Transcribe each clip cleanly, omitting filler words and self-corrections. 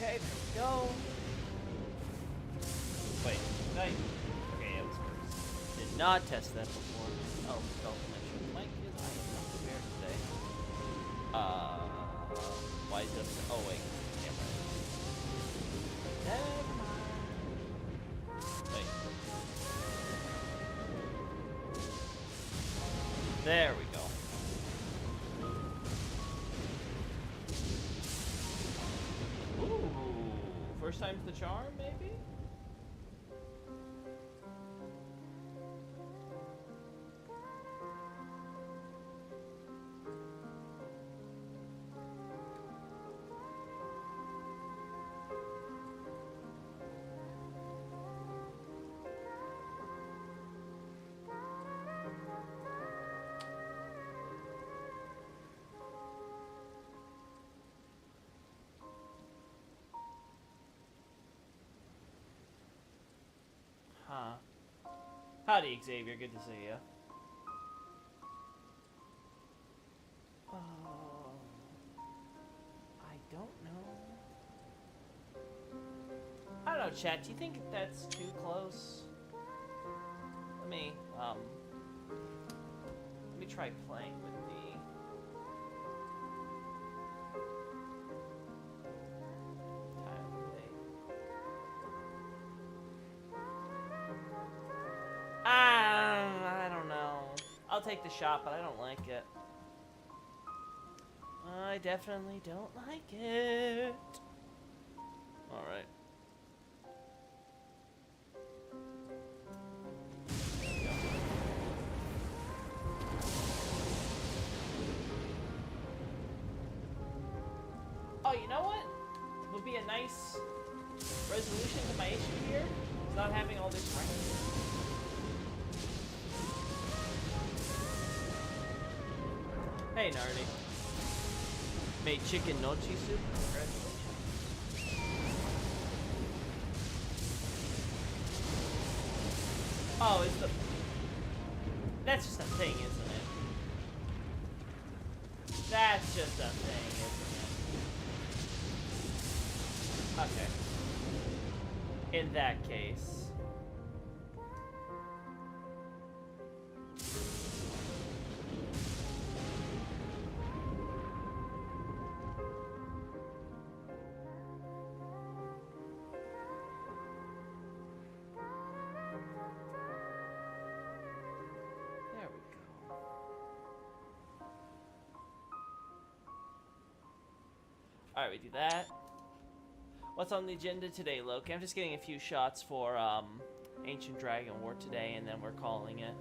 Okay, there we go. Wait, did I? Okay, it was first. Did not test that before. Oh, felt connection. Mike is I am not prepared today. Why is it upset? Oh wait, never mind. Wait. There we go. Ooh, first time's the charm, maybe? Huh. Howdy, Xavier. Good to see you. Oh, I don't know. I don't know, chat. Do you think that's too close? Let me try playing with the. I don't know. I'll take the shot, but I don't like it. I definitely don't like it. Alright. Oh, you know what? Would be a nice resolution to my issue here? Is not having all this rain. Hey, Nardi. Made chicken nochi soup. Congratulations. Oh, it's the... That's just a thing, isn't it? That's just a thing, isn't it? Okay. In that case... Alright, we do that. What's on the agenda today, Loki? I'm just getting a few shots for Ancient Dragon War today, and then we're calling it.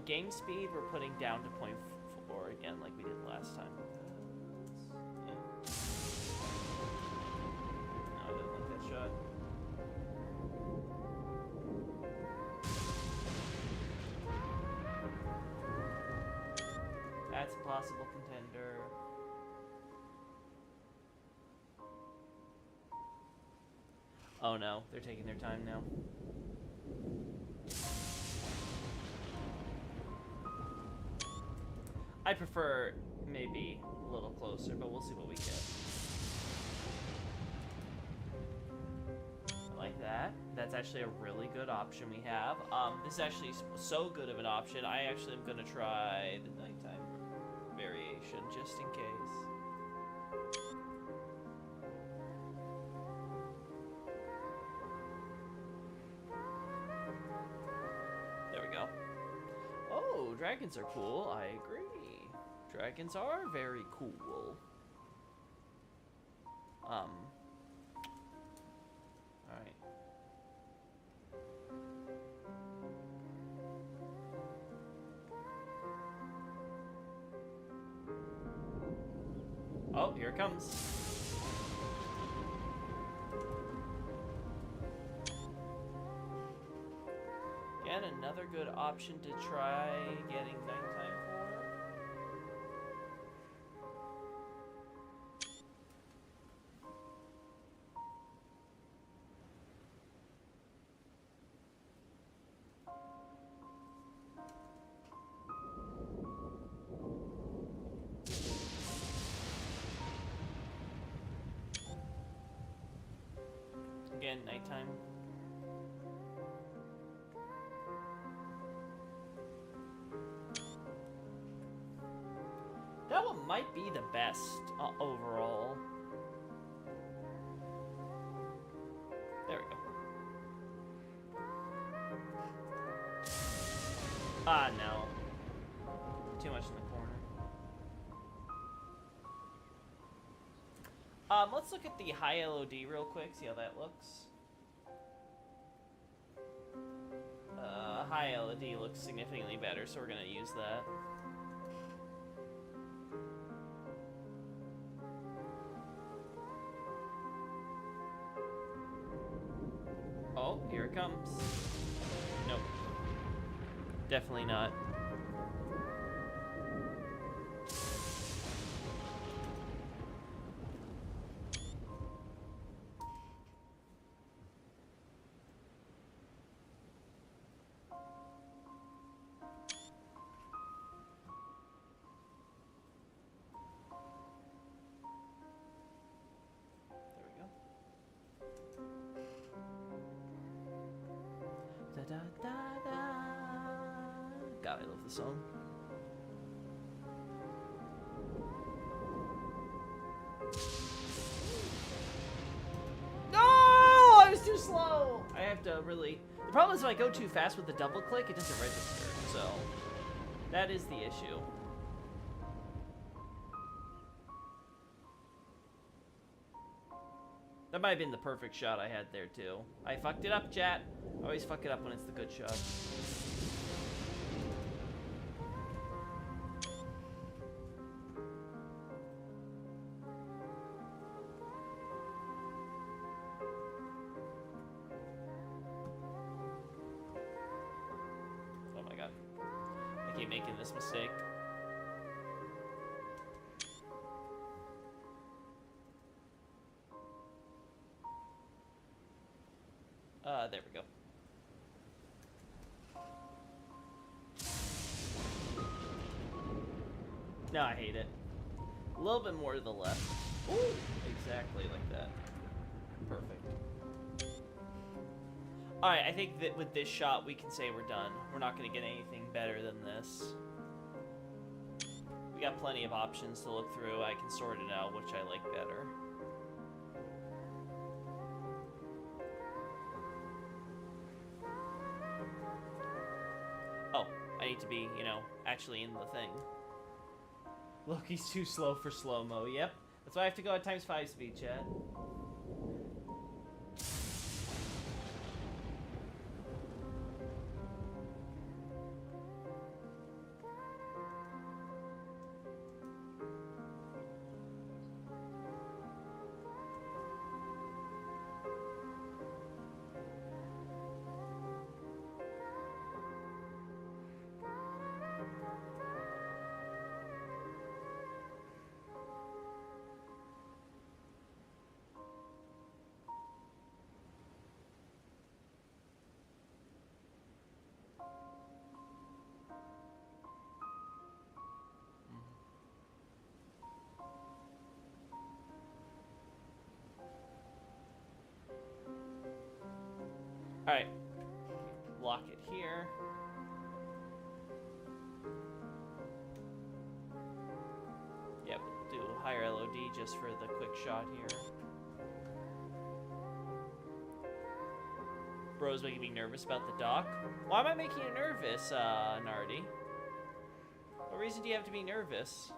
Game speed, we're putting down to 0.4 again, like we did last time. Yeah. No, I didn't like that shot. That's a possible contender. Oh no, they're taking their time now. I prefer maybe a little closer, but we'll see what we get. I like that. That's actually a really good option we have. This is actually so good of an option, I actually am going to try the nighttime variation, just in case. Dragons are cool, I agree. Dragons are very cool. Alright. Oh, here it comes. Again, another good option to try getting nighttime for. Yeah, nighttime. That one might be the best overall. There we go. Ah, no. Too much in the corner. Let's look at the high LOD real quick, see how that looks. High LOD looks significantly better, so we're gonna use that. Oh, here it comes. Nope. Definitely not. Da, da, da. God, I love the song. No! I was too slow! I have to really... The problem is if I go too fast with the double click, it doesn't register. So, that is the issue. That might have been the perfect shot I had there, too. I fucked it up, chat. I always fuck it up when it's the good shot. Oh my god. I keep making this mistake. There we go. No, I hate it. A little bit more to the left. Ooh, exactly like that. Perfect. Alright, I think that with this shot, we can say we're done. We're not going to get anything better than this. We got plenty of options to look through. I can sort it out, which I like better. I need to be, you know, actually in the thing. Look, he's too slow for slow-mo. Yep. That's why I have to go at ×5 speed, chat. Alright. Lock it here. Yeah, we'll do higher LOD just for the quick shot here. Bro's making me nervous about the dock. Why am I making you nervous, Nardi? What reason do you have to be nervous?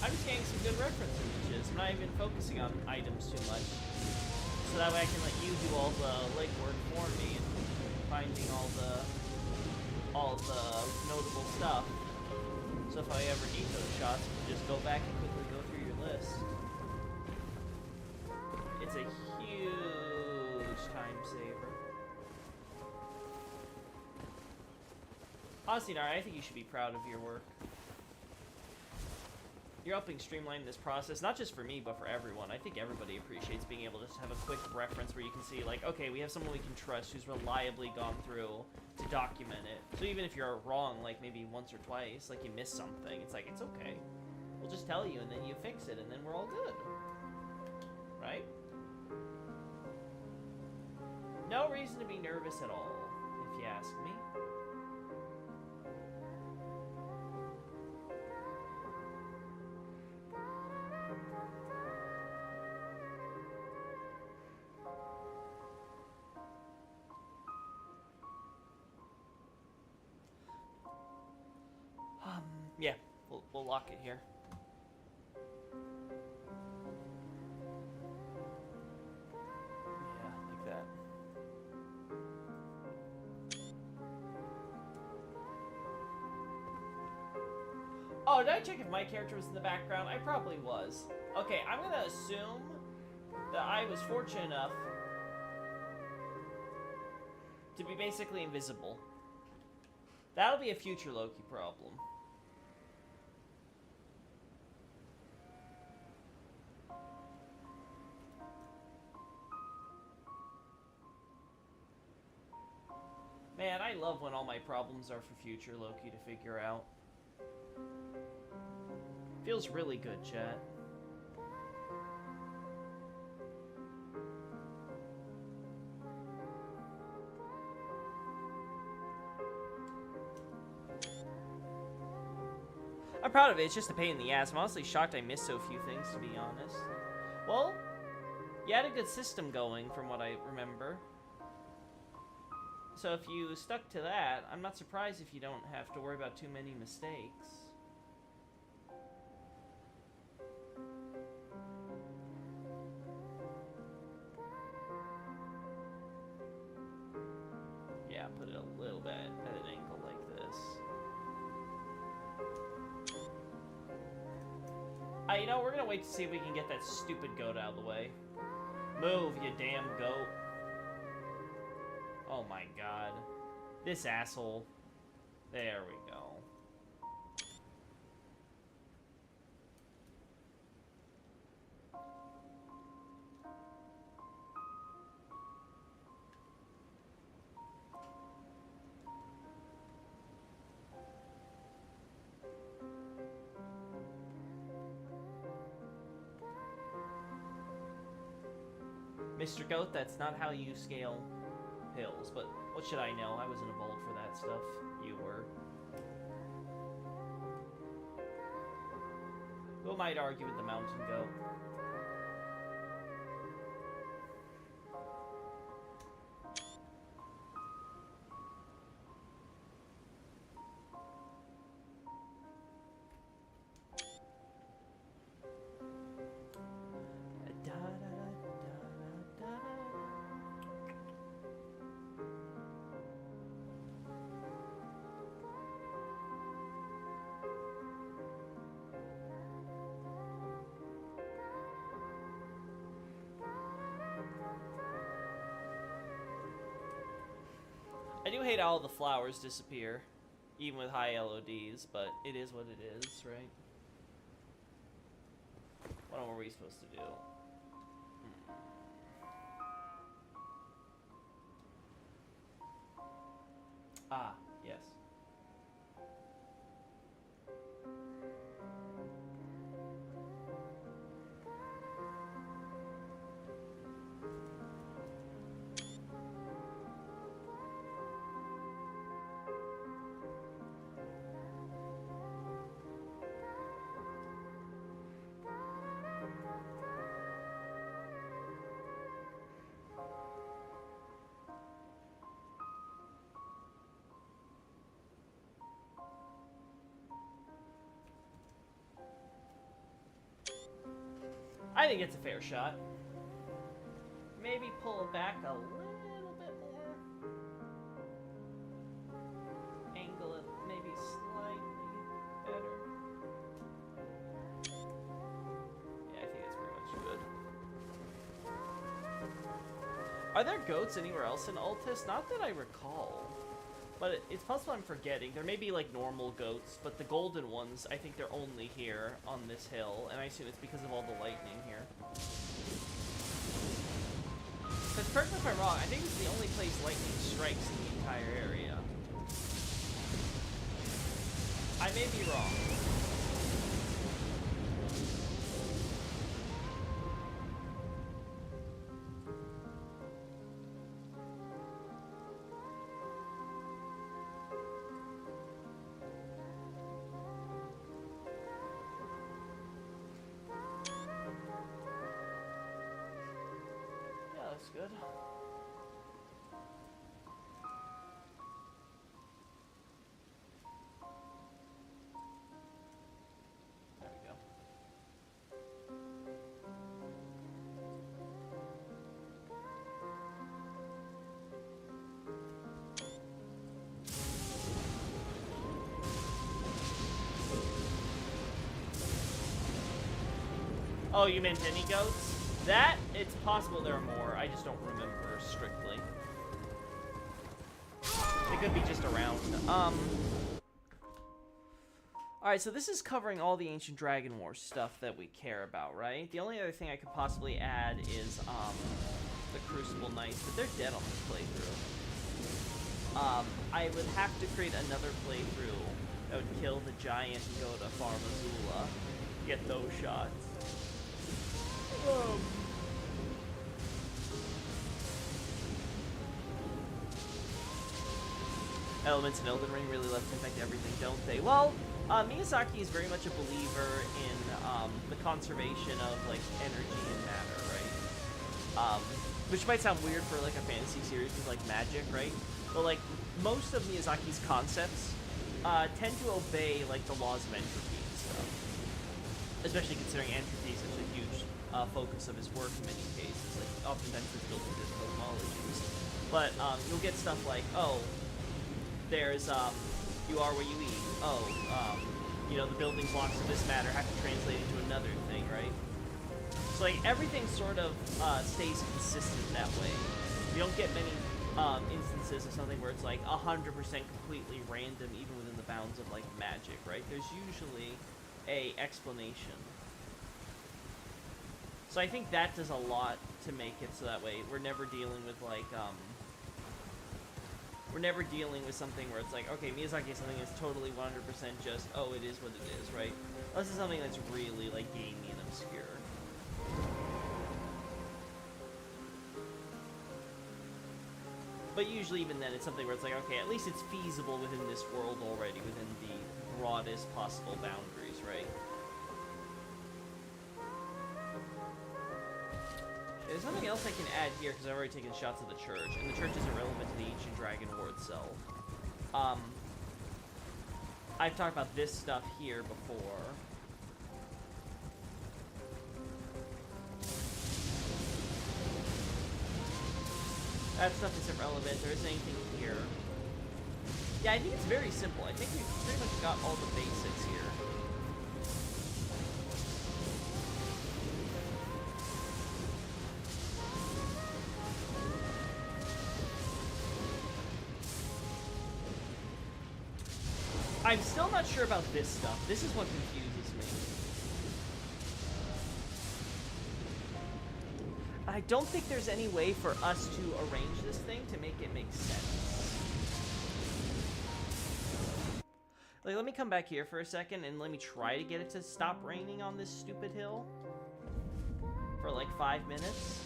I'm just getting some good reference images. I'm not even focusing on items too much. So that way I can let you do all the legwork for me and finding all the notable stuff. So if I ever need those shots, I can just go back and quickly go through your list. It's a huge time saver. Honestly, Nara, I think you should be proud of your work. You're helping streamline this process, not just for me, but for everyone. I think everybody appreciates being able to just have a quick reference where you can see, like, okay, we have someone we can trust who's reliably gone through to document it. So even if you're wrong, like, maybe once or twice, like, you missed something, it's like, it's okay. We'll just tell you, and then you fix it, and then we're all good. Right? No reason to be nervous at all, if you ask me. Yeah, we'll lock it here. Yeah, like that. Oh, did I check if my character was in the background? I probably was. Okay, I'm gonna assume that I was fortunate enough to be basically invisible. That'll be a future Loki problem. Man, I love when all my problems are for future Loki to figure out. Feels really good, chat. I'm proud of it, it's just a pain in the ass. I'm honestly shocked I missed so few things, to be honest. Well, you had a good system going, from what I remember. So if you stuck to that, I'm not surprised if you don't have to worry about too many mistakes. Yeah, put it a little bit at an angle like this. You know, we're gonna wait to see if we can get that stupid goat out of the way. Move, you damn goat. Oh my god. This asshole. There we go. Mr. Goat, that's not how you scale hills, but what should I know? I wasn't evolved for that stuff. You were. Who might argue with the mountain goat? I do hate how all the flowers disappear, even with high LODs, but it is what it is, right? What were we supposed to do? Ah, yes. I think it's a fair shot. Maybe pull it back a little bit more. Angle it maybe slightly better. Yeah, I think it's pretty much good. Are there goats anywhere else in Altus? Not that I recall. But it's possible I'm forgetting. There may be, like, normal goats, but the golden ones, I think they're only here on this hill, and I assume it's because of all the lightning here. Because, correct me if I'm wrong, I think it's the only place lightning strikes in the entire area. I may be wrong. That's good. There we go. Oh, you meant any goats? That, it's possible there are more. I just don't remember strictly. They could be just around. Alright, so this is covering all the Ancient Dragon War stuff that we care about, right? The only other thing I could possibly add is, the Crucible Knights, but they're dead on this playthrough. I would have to create another playthrough that would kill the giant and go to Farm Azula, get those shots. Elements in Elden Ring really let them affect everything, don't they? Well, Miyazaki is very much a believer in the conservation of like energy and matter, right? Which might sound weird for like a fantasy series with like magic, right? But like most of Miyazaki's concepts tend to obey like the laws of entropy and stuff. Especially considering entropy is such a huge focus of his work in many cases. Like oftentimes it's built into his cosmologies. But you'll get stuff like, oh, there's you are what you eat. Oh, you know, the building blocks of this matter have to translate into another thing, right? So like everything sort of stays consistent that way. You don't get many instances of something where it's like 100% completely random, even within the bounds of like magic, right? There's usually a explanation. So I think that does a lot to make it so that way we're never dealing with like we're never dealing with something where it's like, okay, Miyazaki is something that's totally 100% just, oh, it is what it is, right? Unless it's something that's really like gamey and obscure. But usually even then it's something where it's like, okay, at least it's feasible within this world already, within the broadest possible boundaries, right? There's nothing else I can add here because I've already taken shots of the church, and the church isn't relevant to the Ancient Dragon War itself. I've talked about this stuff here before. That stuff isn't relevant. There isn't anything here. Yeah, I think it's very simple. I think we've pretty much got all the basics here. I'm still not sure about this stuff. This is what confuses me. I don't think there's any way for us to arrange this thing to make it make sense. Like, let me come back here for a second and let me try to get it to stop raining on this stupid hill for like 5 minutes.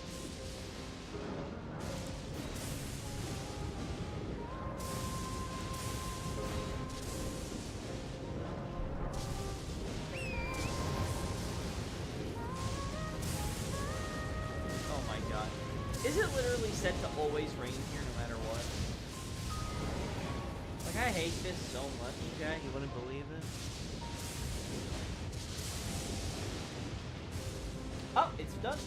Is it literally set to always rain here no matter what? Like, I hate this so much, you guys. You wouldn't believe it. Oh, it's done.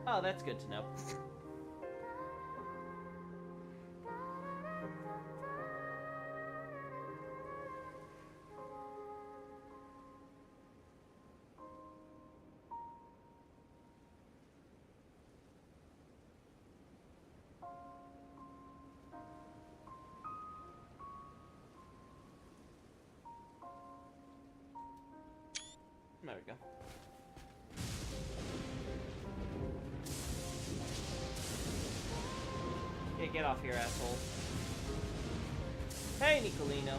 Oh, that's good to know. There we go. Yeah, get off here, asshole. Hey, Nicolino.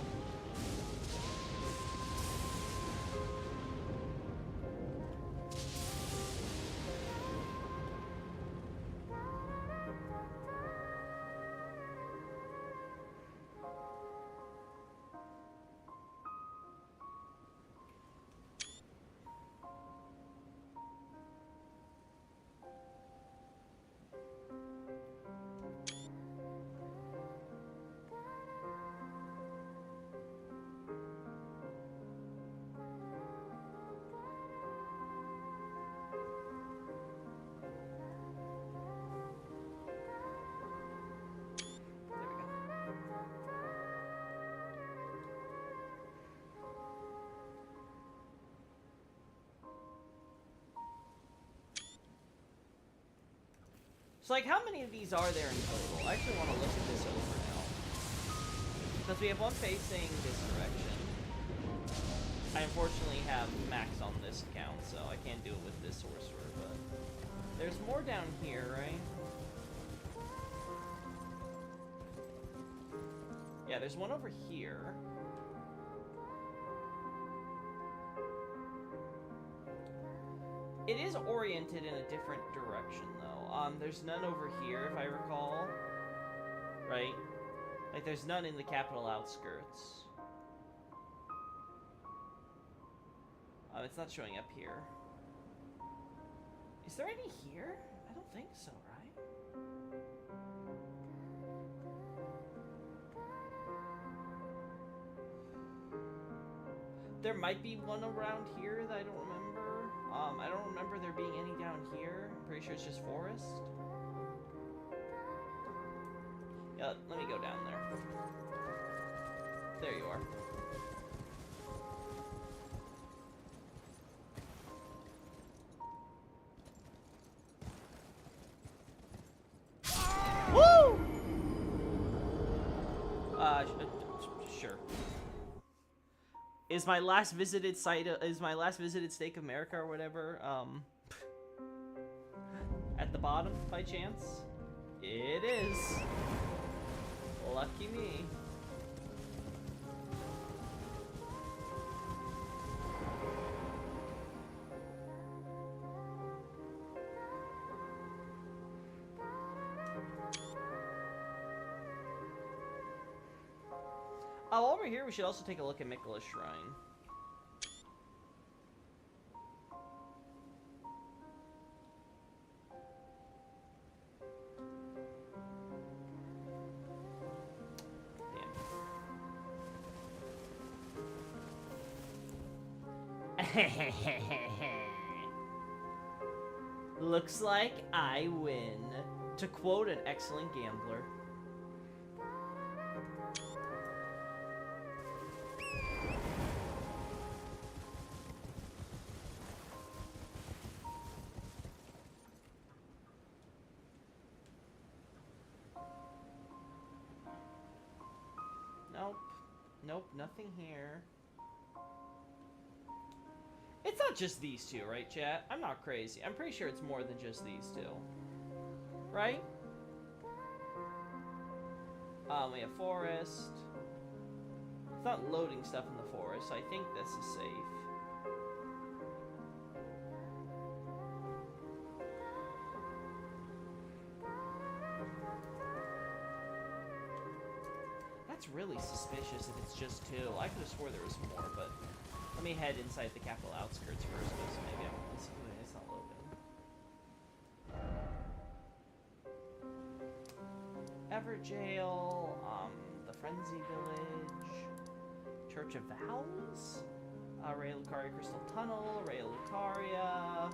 So, like, how many of these are there in total? I actually want to look at this over now. Because we have one facing this direction. I unfortunately have max on this account, so I can't do it with this sorcerer, but... There's more down here, right? Yeah, there's one over here. It is oriented in a different direction, though. There's none over here, if I recall. Right? Like, there's none in the capital outskirts. It's not showing up here. Is there any here? I don't think so, right? There might be one around here that I don't remember. I don't remember there being any down here. I'm pretty sure it's just forest. Yeah, let me go down there. There you are. Woo! Sure. Is my last visited site, is my last visited stake of America or whatever, at the bottom by chance? It is. Lucky me. Oh, over here we should also take a look at Mikkola's Shrine. Looks like I win. To quote an excellent gambler. Nope. Nope, nothing here. It's not just these two, right, chat? I'm not crazy. I'm pretty sure it's more than just these two. Right? We have forest. It's not loading stuff in the forest, so I think this is safe. That's really suspicious if it's just two. I could have swore there was more, but let me head inside the capital outskirts first, so maybe it's not loading. Everjail, the Frenzy Village, Church of Vows, Ray Lucaria Crystal Tunnel, Ray Lucaria,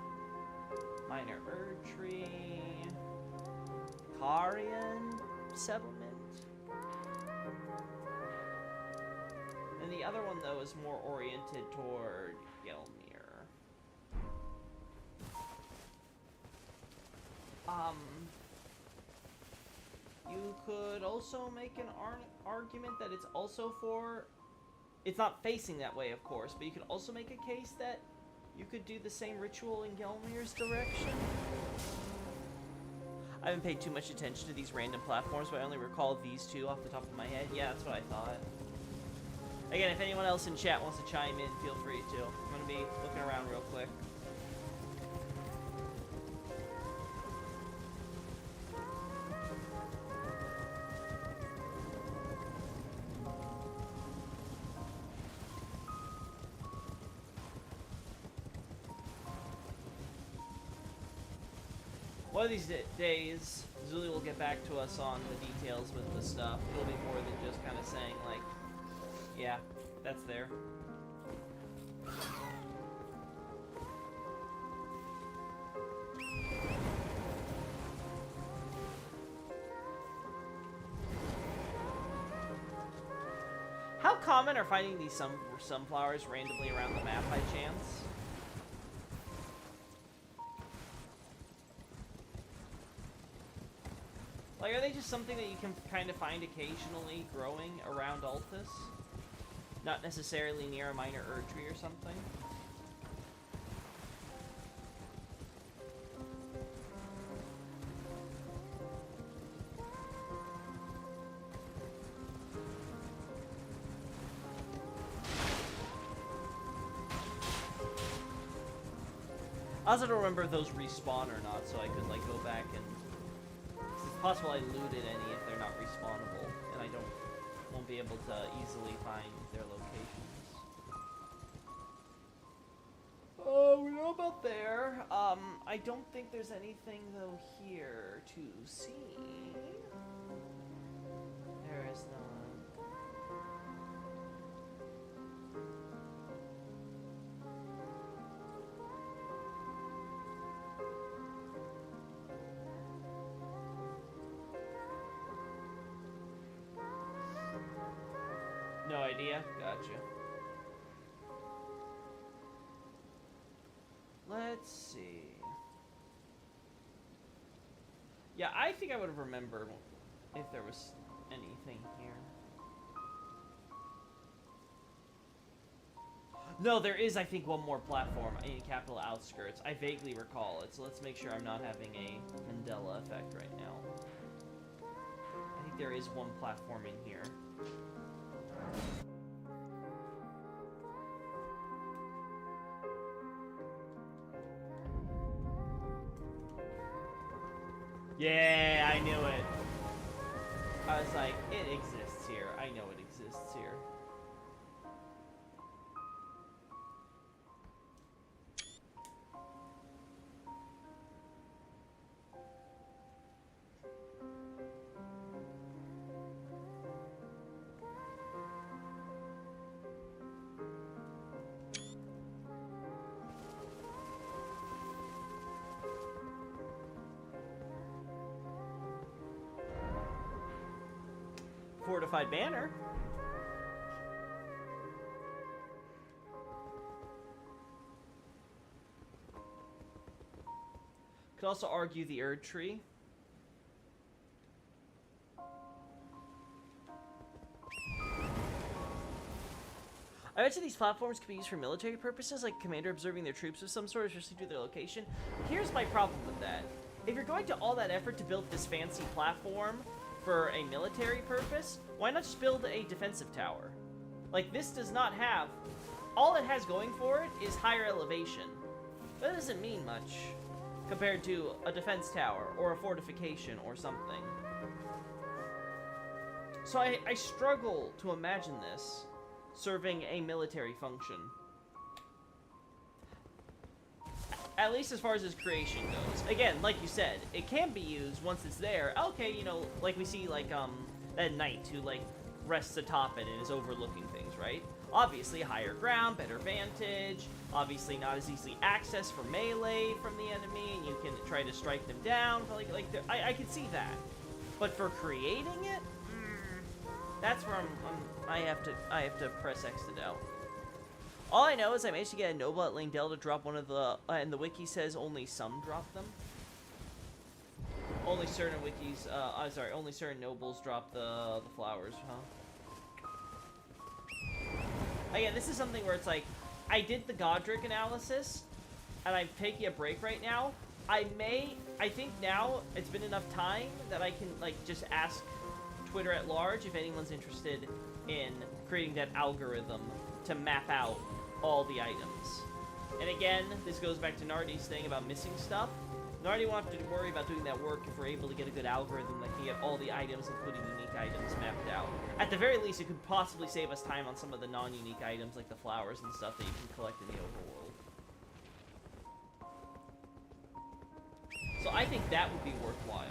Minor Erdtree, Carian Settlement. And the other one, though, is more oriented toward Gelmir. You could also make an argument that it's also for... It's not facing that way, of course, but you could also make a case that You could do the same ritual in Gelmir's direction. I haven't paid too much attention to these random platforms, but I only recall these two off the top of my head. Yeah, that's what I thought. Again, if anyone else in chat wants to chime in, feel free to. I'm going to be looking around real quick. One of these days, Zuli will get back to us on the details with the stuff. It'll be more than just kind of saying, like, yeah, that's there. How common are finding these sunflowers randomly around the map by chance? Like, are they just something that you can kind of find occasionally growing around Altus? Not necessarily near a minor Erd tree or something? I also don't remember if those respawn or not, so I could, like, go back and... It's possible I looted any if they're not respawnable, and I won't be able to easily find their locations. Oh, we know about there. I don't think there's anything, though, here to see. There is none. No idea? Gotcha. Let's see. Yeah, I think I would have remembered if there was anything here. No, there is, I think, one more platform in Capital Outskirts. I vaguely recall it, so let's make sure I'm not having a Mandela effect right now. I think there is one platform in here. Yeah, I knew it. I was like, it exists here. I know it exists here. Fortified banner. Could also argue the Erd tree. I bet you these platforms can be used for military purposes, like commander observing their troops of some sort, especially due to their location. Here's my problem with that. If you're going to all that effort to build this fancy platform for a military purpose, why not just build a defensive tower? Like, this does not have... All it has going for it is higher elevation. That doesn't mean much compared to a defense tower or a fortification or something. So I struggle to imagine this serving a military function. At least as far as its creation goes. Again, like you said, it can be used once it's there. Okay, you know, like we see, like, that knight who, like, rests atop it and is overlooking things, right? Obviously, higher ground, better vantage, obviously not as easily accessed for melee from the enemy, and you can try to strike them down, but I can see that. But for creating it, that's where I have to press X to doubt. All I know is I managed to get a noble at Langdell to drop one of the, and the wiki says only some drop them. Only certain wikis, sorry, only certain nobles drop the flowers, huh? Again, this is something where it's like, I did the Godric analysis, and I'm taking a break right now. I think now it's been enough time that I can, like, just ask Twitter at large if anyone's interested in creating that algorithm to map out all the items. And again, this goes back to Nardi's thing about missing stuff. Nardi wanted to worry about doing that work if we're able to get a good algorithm that can get all the items, including unique items, mapped out. At the very least, it could possibly save us time on some of the non-unique items, like the flowers and stuff that you can collect in the overworld. So I think that would be worthwhile.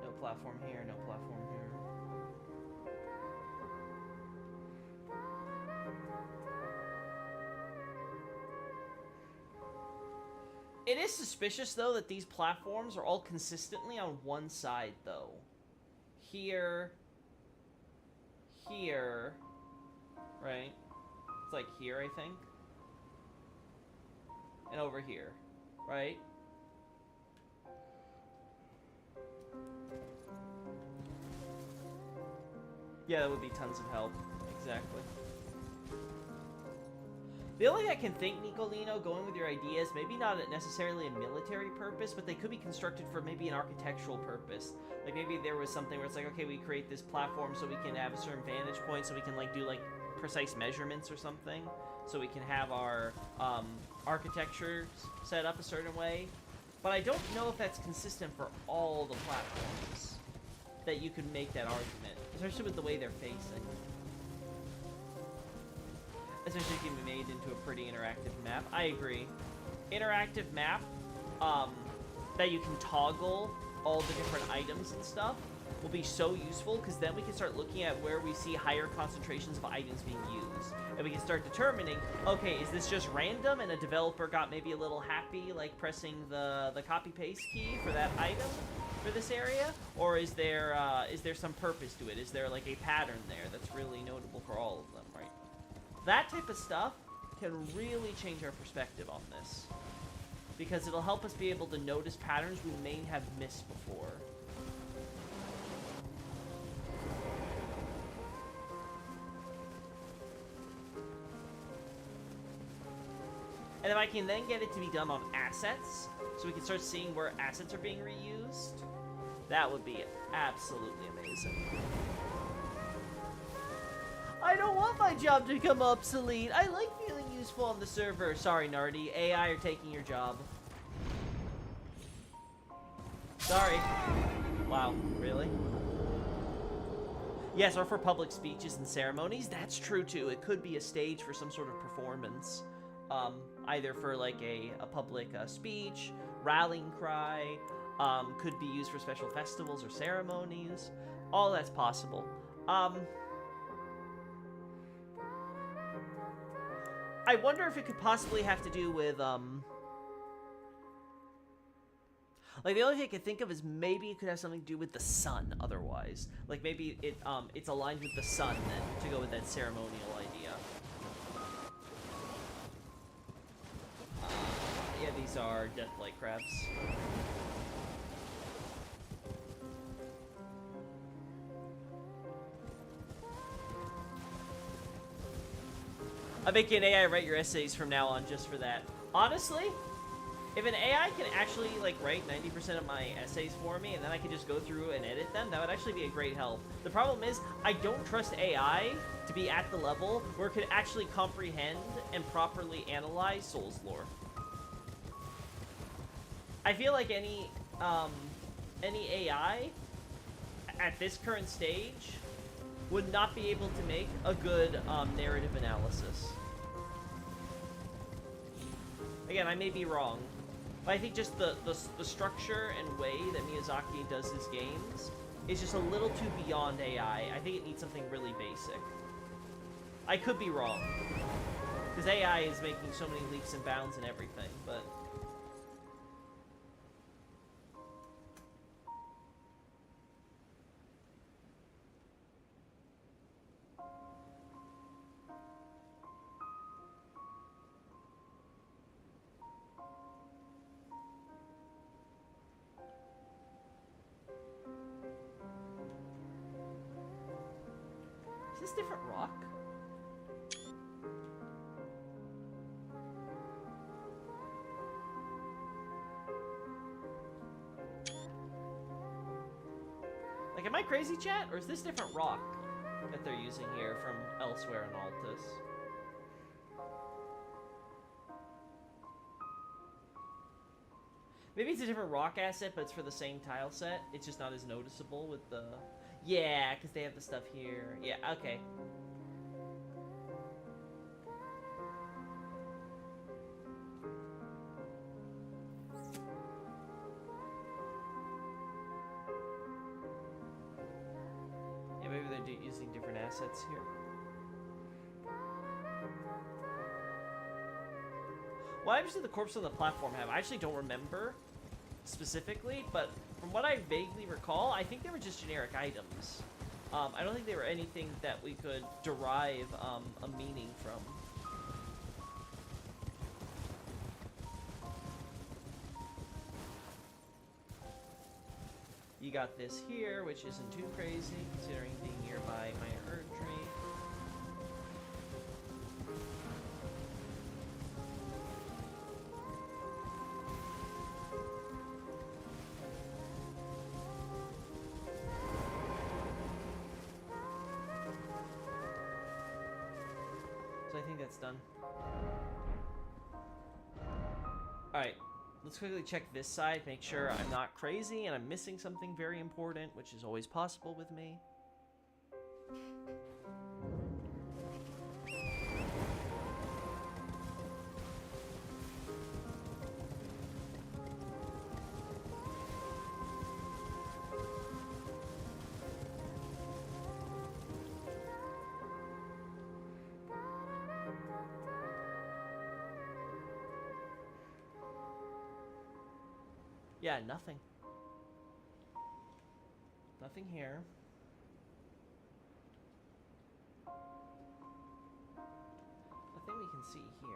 No platform here, no platform here. It is suspicious, though, that these platforms are all consistently on one side, though. Here. Here. Right? It's like here, I think. And over here. Right? Yeah, that would be tons of help. Exactly. The only thing I can think, Nicolino, going with your ideas, maybe not necessarily a military purpose, but they could be constructed for maybe an architectural purpose. Like, maybe there was something where it's like, okay, we create this platform so we can have a certain vantage point, so we can, like, do, like, precise measurements or something. So we can have our architecture set up a certain way. But I don't know if that's consistent for all the platforms that you could make that argument, especially with the way they're facing. Especially if it can be made into a pretty interactive map. I agree. Interactive map, that you can toggle all the different items and stuff will be so useful, because then we can start looking at where we see higher concentrations of items being used. And we can start determining, okay, is this just random and a developer got maybe a little happy, like pressing the copy-paste key for that item for this area? Or is there some purpose to it? Is there like a pattern there that's really notable for all of them, right? That type of stuff can really change our perspective on this, because it'll help us be able to notice patterns we may have missed before. And if I can then get it to be done on assets, so we can start seeing where assets are being reused, that would be absolutely amazing. I don't want my job to become obsolete. I like feeling useful on the server. Sorry, Nardi. AI are taking your job. Sorry. Wow, really? Yes, or for public speeches and ceremonies. That's true, too. It could be a stage for some sort of performance. Either for, like, a public speech, rallying cry. Could be used for special festivals or ceremonies. All that's possible. I wonder if it could possibly have to do with, like, the only thing I could think of is maybe it could have something to do with the sun, otherwise. Like, maybe it's aligned with the sun, then, to go with that ceremonial idea. Yeah, these are deathlight crabs. I'm making an AI write your essays from now on just for that. Honestly, if an AI can actually, like, write 90% of my essays for me, and then I can just go through and edit them, that would actually be a great help. The problem is, I don't trust AI to be at the level where it could actually comprehend and properly analyze Souls lore. I feel like any AI at this current stage would not be able to make a good narrative analysis. Again, I may be wrong, but I think just the structure and way that Miyazaki does his games is just a little too beyond AI. I think it needs something really basic. I could be wrong, because AI is making so many leaps and bounds and everything, but... this different rock? Like, am I crazy, chat? Or is this different rock that they're using here from elsewhere in Altus? Maybe it's a different rock asset, but it's for the same tile set. It's just not as noticeable with the... Yeah, because they have the stuff here. Yeah, okay. Yeah, maybe they're using different assets here. What items did the corpse on the platform have? I actually don't remember specifically, but from what I vaguely recall, I think they were just generic items. I don't think they were anything that we could derive a meaning from. You got this here, which isn't too crazy, considering being nearby my Erdtree. So I think that's done. Alright, let's quickly check this side, make sure I'm not crazy and I'm missing something very important, which is always possible with me. Yeah, nothing. Nothing here. Nothing we can see here.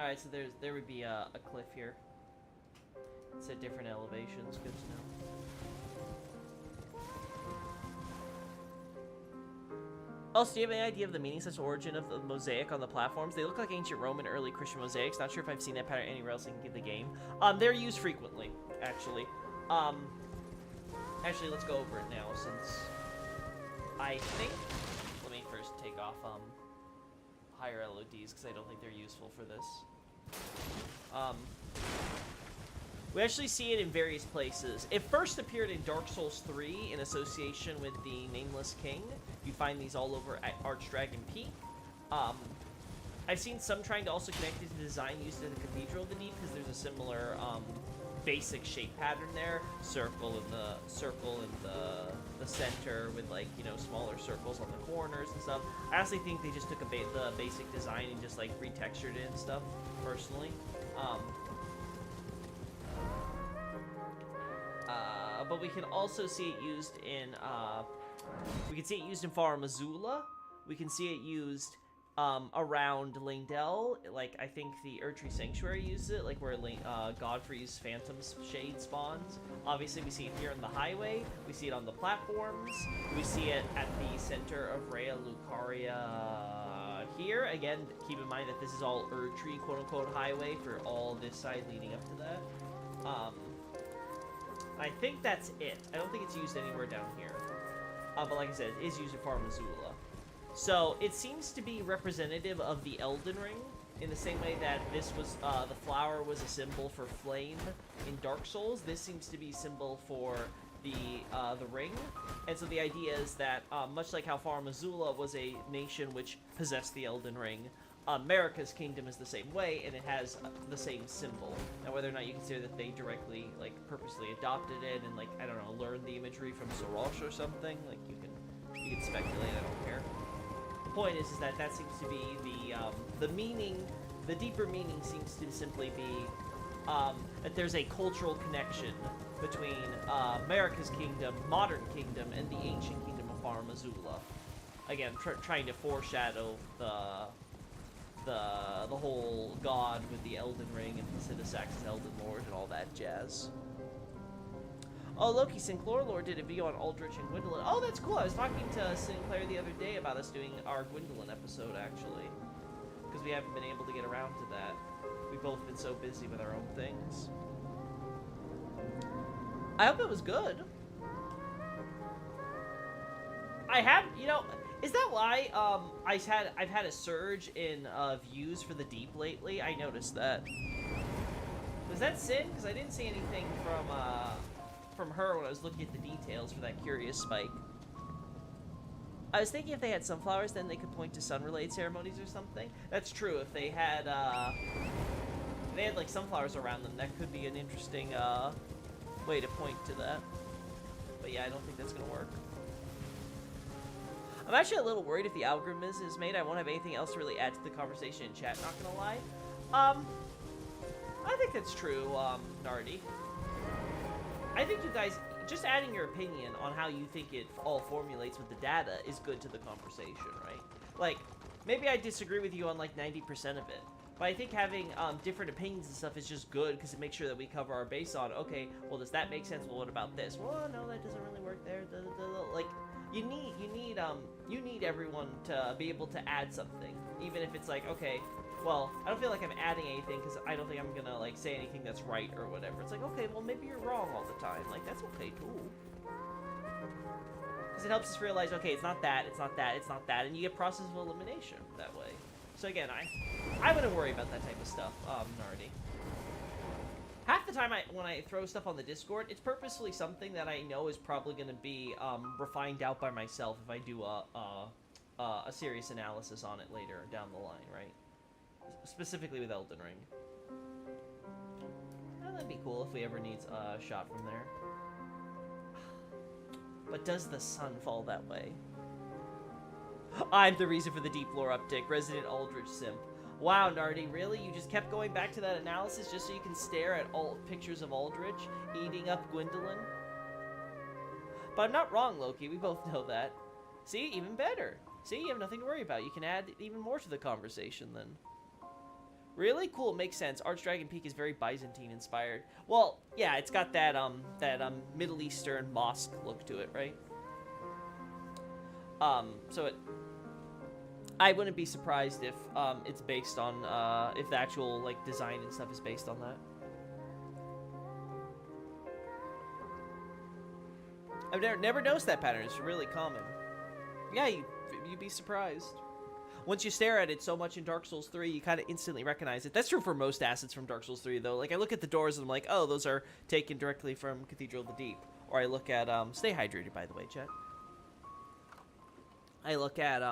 Alright, so there would be a cliff here. It's at different elevations, good to know. Also, do you have any idea of the meaning/origin of the mosaic on the platforms? They look like ancient Roman, early Christian mosaics. Not sure if I've seen that pattern anywhere else in the game. They're used frequently, actually. Actually, let's go over it now, since I think... Let me first take off, higher LODs, because I don't think they're useful for this. We actually see it in various places. It first appeared in Dark Souls 3 in association with the Nameless King. You find these all over at Archdragon Peak. I've seen some trying to also connect it to the design used in the Cathedral of the Deep, because there's a similar basic shape pattern there. Circle in the center with, like, you know, smaller circles on the corners and stuff. I honestly think they just took the basic design and just, like, retextured it and stuff, personally. But we can also see it used in, we can see it used in Far Missoula. We can see it used around Lingdell. Like, I think the Erdtree Sanctuary uses it, like where Godfrey's Phantom Shade spawns. Obviously, we see it here on the highway. We see it on the platforms. We see it at the center of Rhea Lucaria here. Again, keep in mind that this is all Erdtree, quote-unquote, highway for all this side leading up to that. I think that's it. I don't think it's used anywhere down here. But like I said, it is used in Far Missoula. So, it seems to be representative of the Elden Ring, in the same way that this was, the flower was a symbol for flame in Dark Souls. This seems to be a symbol for the ring. And so the idea is that, much like how Far Missoula was a nation which possessed the Elden Ring, America's kingdom is the same way, and it has the same symbol. Now, whether or not you consider that they directly, like, purposely adopted it and, like, I don't know, learned the imagery from Soros or something, like, you can speculate. I don't care. The point is that seems to be the meaning. The deeper meaning seems to simply be that there's a cultural connection between America's kingdom, modern kingdom, and the ancient kingdom of Farum Azula. Again, trying to foreshadow the whole god with the Elden Ring and Placidusax's Elden Lord and all that jazz. Oh, Loki, Sinclair Lord did a video on Aldrich and Gwendolyn. Oh, that's cool. I was talking to Sinclair the other day about us doing our Gwendolyn episode, actually. Because we haven't been able to get around to that. We've both been so busy with our own things. I hope it was good. I have, you know, is that why I've had a surge in views for the Deep lately? I noticed that. Was that Sin? Because I didn't see anything from her when I was looking at the details for that curious spike. I was thinking if they had sunflowers, then they could point to sun-related ceremonies or something. That's true. If they had like sunflowers around them, that could be an interesting way to point to that. But yeah, I don't think that's gonna work. I'm actually a little worried if the algorithm is made. I won't have anything else to really add to the conversation in chat. Not gonna lie. I think that's true, Nardi. I think you guys, just adding your opinion on how you think it all formulates with the data is good to the conversation, right? Like, maybe I disagree with you on like 90% of it, but I think having different opinions and stuff is just good because it makes sure that we cover our base on, okay, well, does that make sense? Well, what about this? Well, no, that doesn't really work there. Like, you need everyone to be able to add something, even if it's like, okay, well, I don't feel like I'm adding anything because I don't think I'm gonna like say anything that's right or whatever. It's like, okay, well, maybe you're wrong all the time. Like, that's okay too. Because it helps us realize, okay, it's not that, it's not that, it's not that, and you get process of elimination that way. So again, I wouldn't worry about that type of stuff, Nardi. Half the time when I throw stuff on the Discord, it's purposefully something that I know is probably going to be refined out by myself if I do a serious analysis on it later down the line, right? Specifically with Elden Ring. Well, that'd be cool if we ever need a shot from there. But does the sun fall that way? I'm the reason for the deep lore uptick. Resident Aldrich simp. Wow, Nardi, really? You just kept going back to that analysis just so you can stare at all pictures of Aldrich eating up Gwendolyn? But I'm not wrong, Loki. We both know that. See? Even better. See? You have nothing to worry about. You can add even more to the conversation then. Really? Cool, makes sense. Archdragon Peak is very Byzantine inspired. Well, yeah, it's got that Middle Eastern mosque look to it, right? So I wouldn't be surprised if it's based on if the actual like design and stuff is based on that. I've never noticed that pattern. It's really common. Yeah, you'd be surprised. Once you stare at it so much in Dark Souls 3, you kind of instantly recognize it. That's true for most assets from Dark Souls 3, though. Like, I look at the doors and I'm like, oh, those are taken directly from Cathedral of the Deep. Or I look at, stay hydrated, by the way, chat. I look at,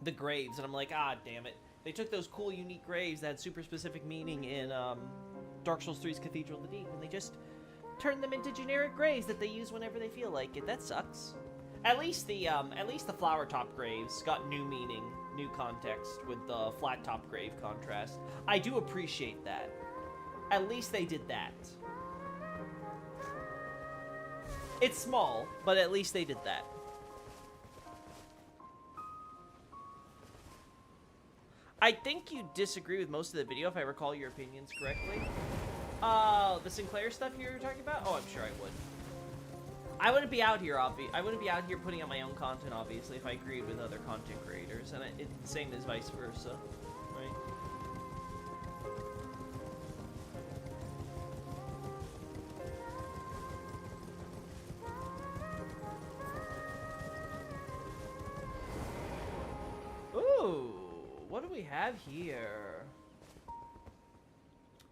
the graves, and I'm like, ah, damn it. They took those cool, unique graves that had super specific meaning in, Dark Souls 3's Cathedral of the Deep, and they just turned them into generic graves that they use whenever they feel like it. That sucks. At least the flower top graves got new meaning, new context with the flat top grave contrast. I do appreciate that. At least they did that. It's small, but at least they did that. I think you disagree with most of the video, if I recall your opinions correctly. The Sinclair stuff you were talking about? Oh, I'm sure I would. I wouldn't be out here, I wouldn't be out here putting out my own content, obviously, if I agreed with other content creators, and it's the same as vice versa, right? Ooh, what do we have here?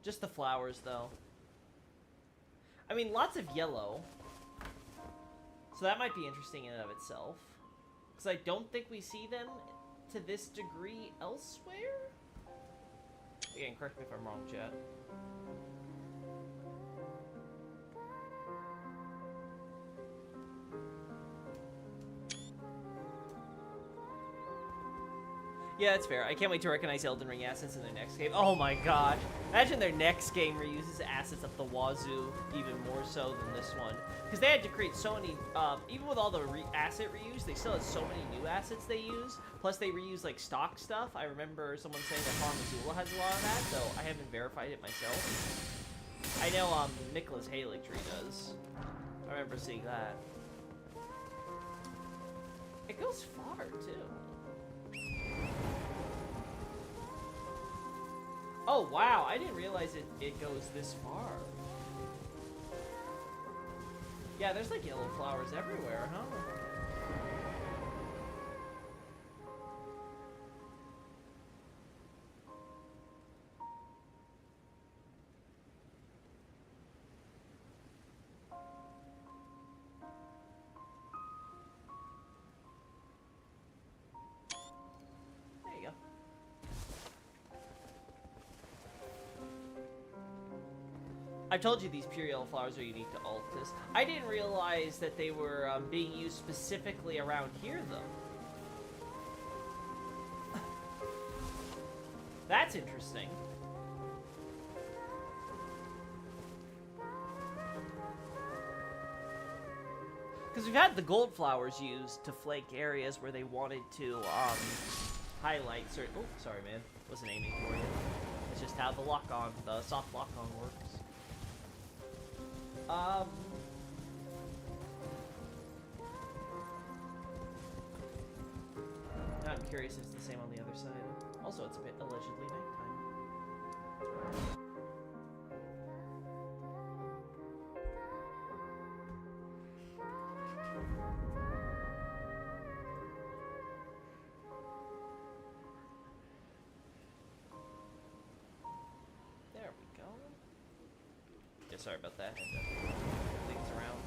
Just the flowers, though. I mean, lots of yellow. So that might be interesting in and of itself. Because I don't think we see them to this degree elsewhere? Again, correct me if I'm wrong, chat. Yeah, that's fair. I can't wait to recognize Elden Ring assets in their next game. Oh my god. Imagine their next game reuses assets up the wazoo even more so than this one. Because they had to create so many, even with all the asset reuse, they still had so many new assets they use. Plus they reuse like stock stuff. I remember someone saying that Farm Azula has a lot of that, so I haven't verified it myself. I know Nicholas Haligtree does. I remember seeing that. It goes far too. Oh, wow, I didn't realize it goes this far. Yeah, there's like yellow flowers everywhere, huh? There you go. I've told you these pure yellow flowers are unique to Altus. I didn't realize that they were being used specifically around here, though. That's interesting. Because we've had the gold flowers used to flake areas where they wanted to highlight certain... Oh, sorry, man. Wasn't aiming for you. It's just how the lock-on, the soft lock-on works. Now I'm curious if it's the same on the other side. Also, it's a bit allegedly nighttime. There we go. Yeah, sorry about that. Had to things around.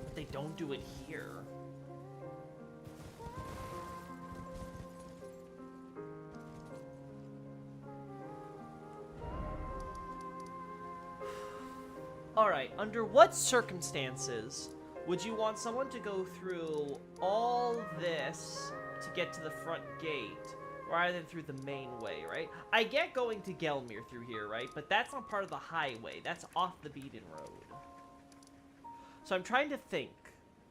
But they don't do it here. Alright, under what circumstances would you want someone to go through all this to get to the front gate, rather than through the main way, right? I get going to Gelmir through here, right? But that's not part of the highway. That's off the beaten road. So I'm trying to think.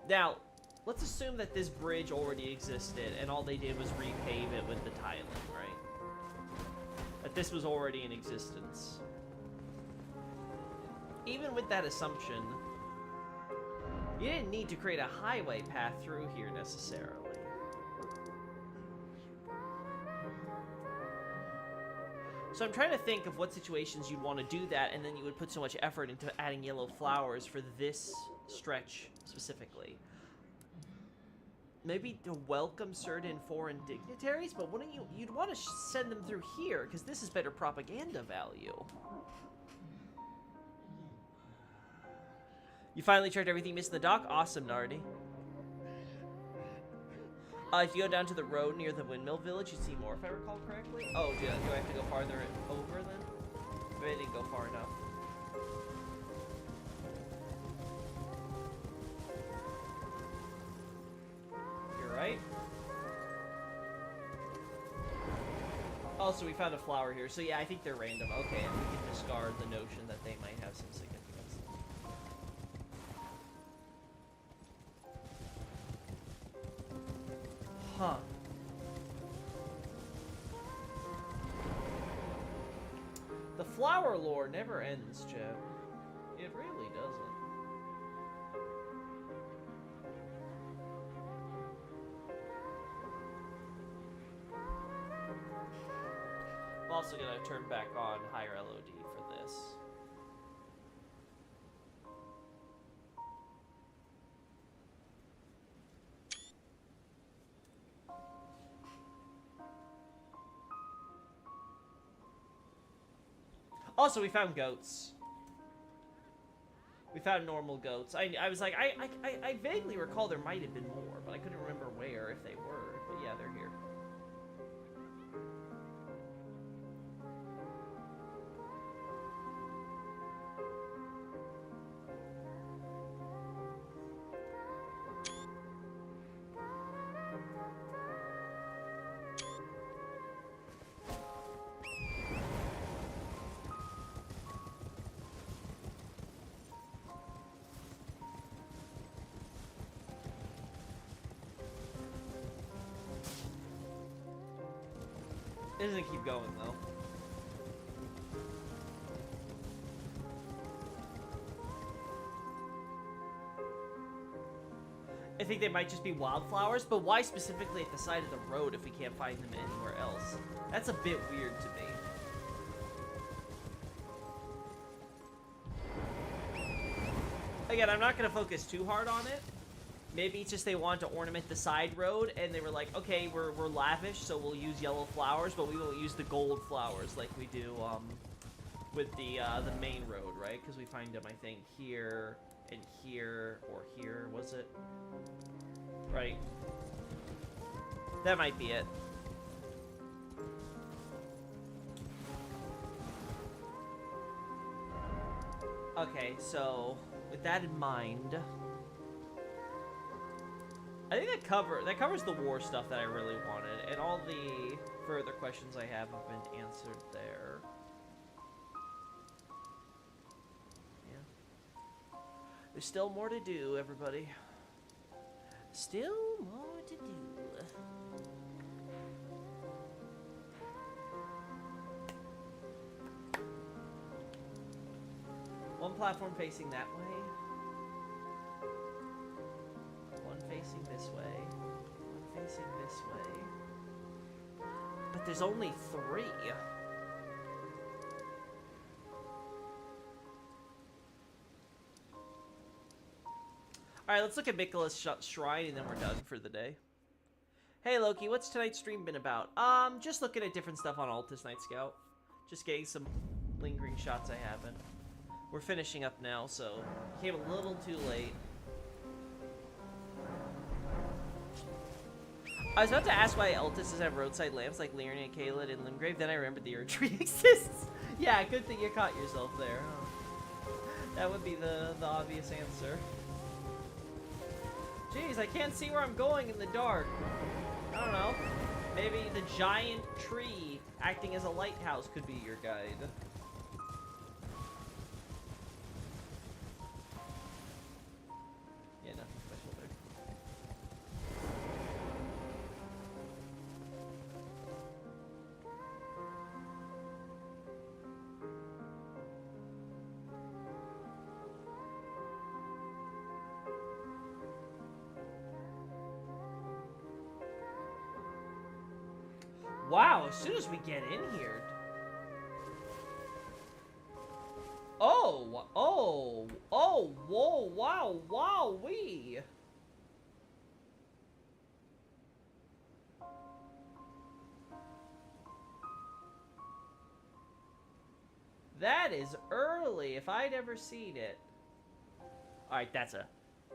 Now, let's assume that this bridge already existed, and all they did was repave it with the tiling, right? That this was already in existence. Even with that assumption, you didn't need to create a highway path through here necessarily. So I'm trying to think of what situations you'd want to do that, and then you would put so much effort into adding yellow flowers for this stretch specifically. Maybe to welcome certain foreign dignitaries, but wouldn't you'd want to send them through here, because this is better propaganda value. You finally checked everything missed in the dock? Awesome, Nardi. If you go down to the road near the windmill village, you see more, if I recall correctly. Oh, do I have to go farther over then? Maybe I didn't go far enough. You're right. Oh, so we found a flower here. So yeah, I think they're random. Okay, and we can discard the notion that they might have some significance. Huh. The flower lore never ends, Jeb. It really doesn't. I'm also gonna turn back on higher LOD for this. Also, we found goats. We found normal goats. I was like, I vaguely recall there might have been more, but I couldn't remember where, if they were. But yeah, they're here. It doesn't keep going, though. I think they might just be wildflowers, but why specifically at the side of the road if we can't find them anywhere else? That's a bit weird to me. Again, I'm not going to focus too hard on it. Maybe it's just they wanted to ornament the side road, and they were like, okay, we're lavish, so we'll use yellow flowers, but we won't use the gold flowers like we do with the main road, right? Because we find them, I think, here and here, or here, was it? Right. That might be it. Okay, so with that in mind, I think that covers the war stuff that I really wanted, and all the further questions I have been answered there. Yeah. There's still more to do, everybody. Still more to do. One platform facing that way. One facing this way. One facing this way. But there's only 3. Alright, let's look at Mikola's shrine and then we're done for the day. Hey Loki, what's tonight's stream been about? Just looking at different stuff on Altus Night Scout. Just getting some lingering shots I haven't. We're finishing up now, so came a little too late. I was about to ask why Altuses have roadside lamps like Lyria, Caelid, and Limgrave, then I remembered the Erd Tree exists. Yeah, good thing you caught yourself there, huh? That would be the obvious answer. Jeez, I can't see where I'm going in the dark. I don't know. Maybe the giant tree acting as a lighthouse could be your guide. Yeah, nothing special there. Wow, as soon as we get in here. Oh, whoa, wow, wee. That is early, if I'd ever seen it. Alright,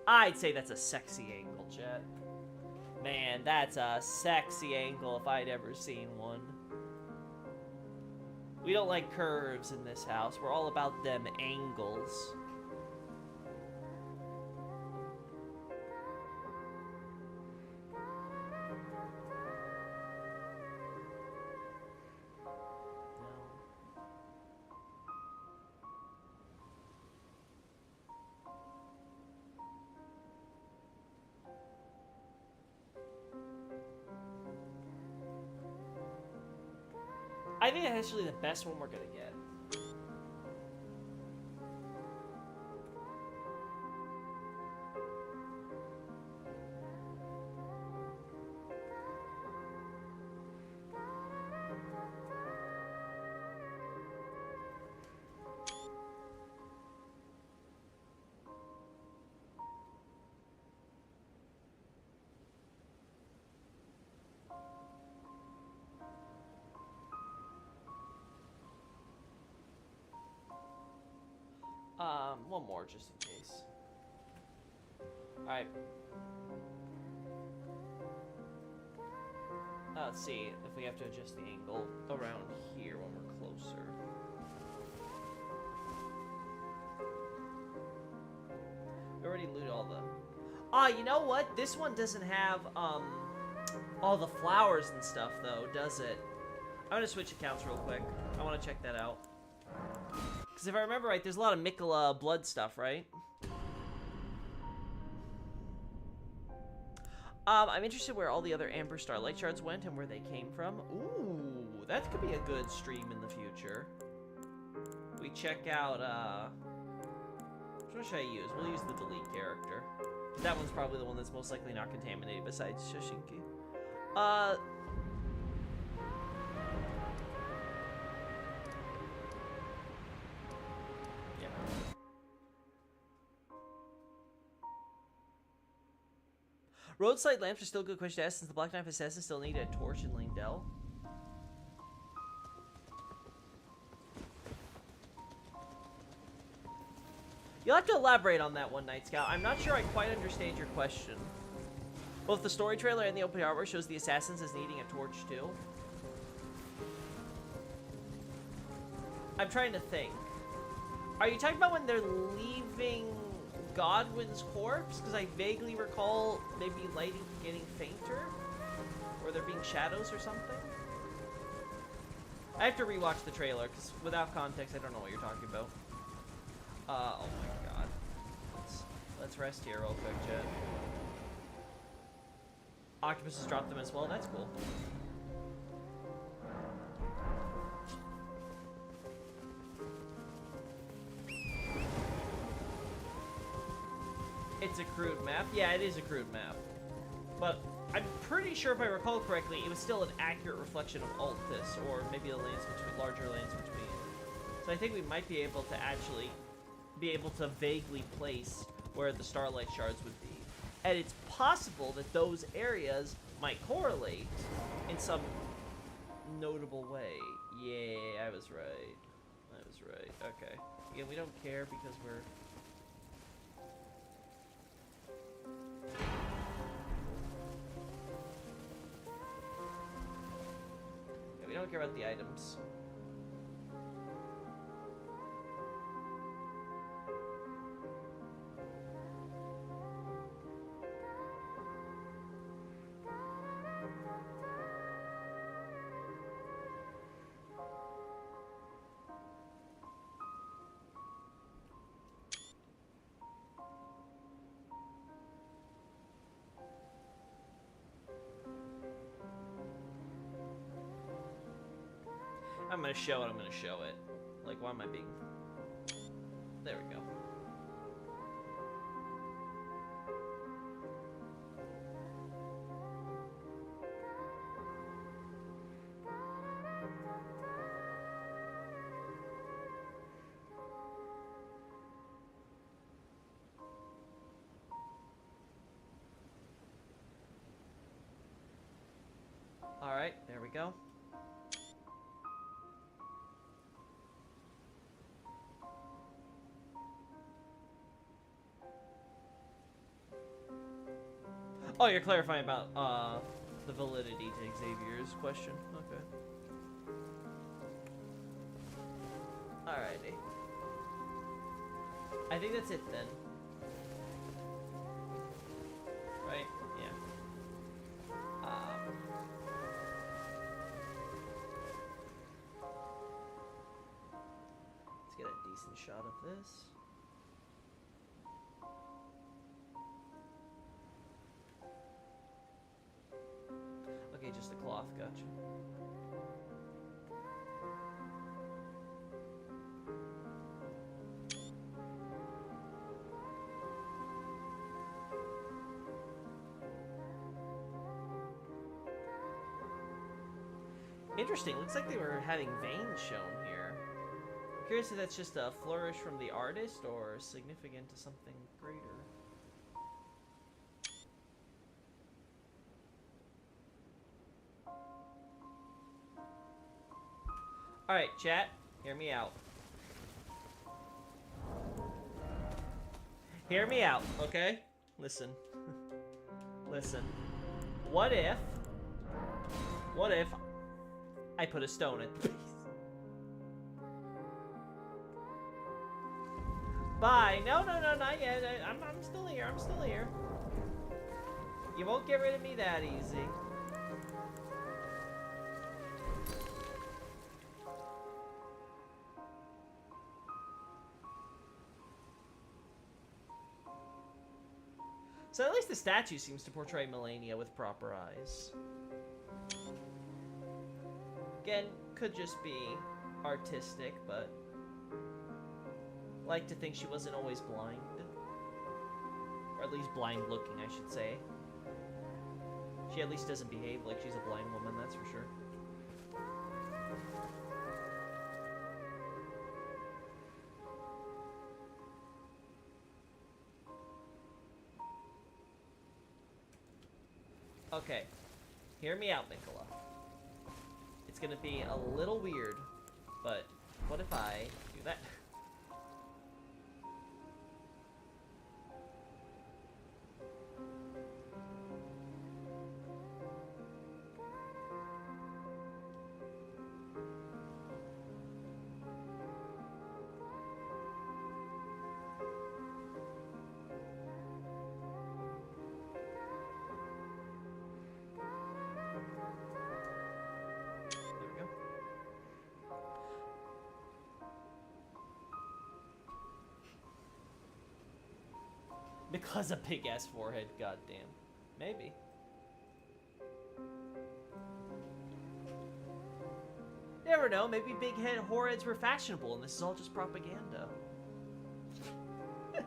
I'd say that's a sexy angle, chat. Man, that's a sexy angle if I'd ever seen one. We don't like curves in this house. We're all about them angles. I think that's actually the best one we're gonna get. more just in case. Alright. Let's see if we have to adjust the angle around here when we're closer. We already looted all the... you know what? This one doesn't have, all the flowers and stuff, though, does it? I'm gonna switch accounts real quick. I want to check that out. Because if I remember right, there's a lot of Mikola blood stuff, right? I'm interested where all the other Amber Starlight Shards went and where they came from. Ooh, that could be a good stream in the future. We check out, which one should I use? We'll use the delete character. That one's probably the one that's most likely not contaminated besides Shoshinki. Yeah. Roadside lamps are still a good question to ask since the Black Knife Assassin still need a torch in Lindell. You'll have to elaborate on that one, Night Scout. I'm not sure I quite understand your question. Both the story trailer and the opening artwork shows the assassins as needing a torch too. I'm trying to think. Are you talking about when they're leaving Godwin's corpse? Because I vaguely recall maybe lighting getting fainter? Or there being shadows or something? I have to rewatch the trailer, because without context, I don't know what you're talking about. Oh my god. Let's rest here real quick, Jet. Octopus has dropped them as well, that's cool. It's a crude map. Yeah, it is a crude map. But I'm pretty sure if I recall correctly, it was still an accurate reflection of Altus, or maybe the lanes between, larger lanes between. So I think we might be able to actually be able to vaguely place where the Starlight Shards would be. And it's possible that those areas might correlate in some notable way. Yeah, I was right. I was right. Okay. Again, we don't care because we're... Yeah, we don't care about the items. I'm gonna show it, I'm gonna show it. Like, why am I being... There we go. Alright, there we go. Oh, you're clarifying about the validity to Xavier's question. Okay. Alrighty. I think that's it then. Right? Yeah. Let's get a decent shot of this. Okay, just a cloth, gotcha. Interesting, looks like they were having veins shown here. I'm curious if that's just a flourish from the artist or significant to something greater. Alright, chat, hear me out. Hear me out, okay? Listen. Listen. What if I put a stone at the base? Bye. No, not yet. I'm still here. I'm still here. You won't get rid of me that easy. So at least the statue seems to portray Melania with proper eyes. Again, could just be artistic, but like to think she wasn't always blind. Or at least blind looking, I should say. She at least doesn't behave like she's a blind woman, that's for sure. Okay, hear me out, Mikola. It's gonna be a little weird, but what if I do that? Because a big ass forehead, goddamn. Maybe. Never know, maybe big head foreheads were fashionable and this is all just propaganda. Yeah,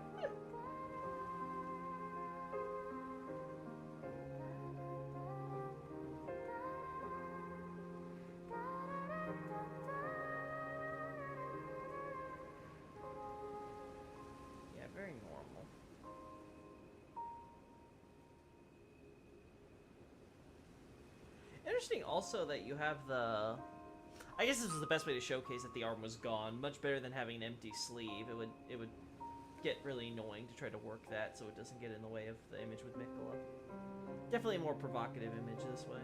very normal. Interesting also that you have the... I guess this was the best way to showcase that the arm was gone. Much better than having an empty sleeve. It would get really annoying to try to work that so it doesn't get in the way of the image with Mikola. Definitely a more provocative image this way.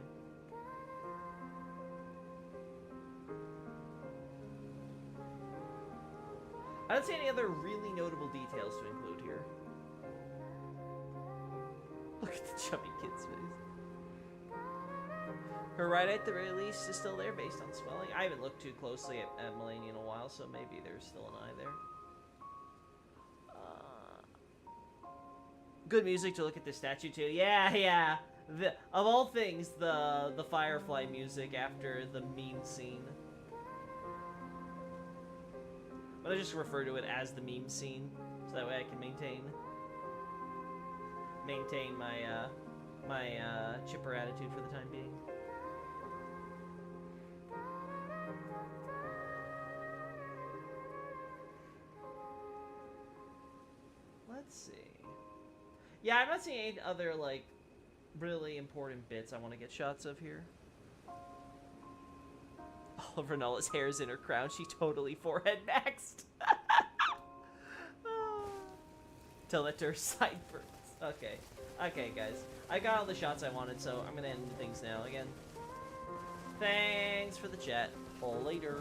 I don't see any other really notable details to include here. Look at the chubby kid's face. Her right eye at the very least is still there based on swelling. I haven't looked too closely at Melania in a while, so maybe there's still an eye there. Good music to look at this statue too. Yeah. Of all things, the Firefly music after the meme scene. But I just refer to it as the meme scene, so that way I can maintain my my chipper attitude for the time being. Let's see. Yeah, I'm not seeing any other, like, really important bits I want to get shots of here. All of Renaula's hair is in her crown. She totally forehead maxed. Tell that to her sideburns. Okay. Okay, guys. I got all the shots I wanted, so I'm going to end things now. Again, thanks for the chat. Later.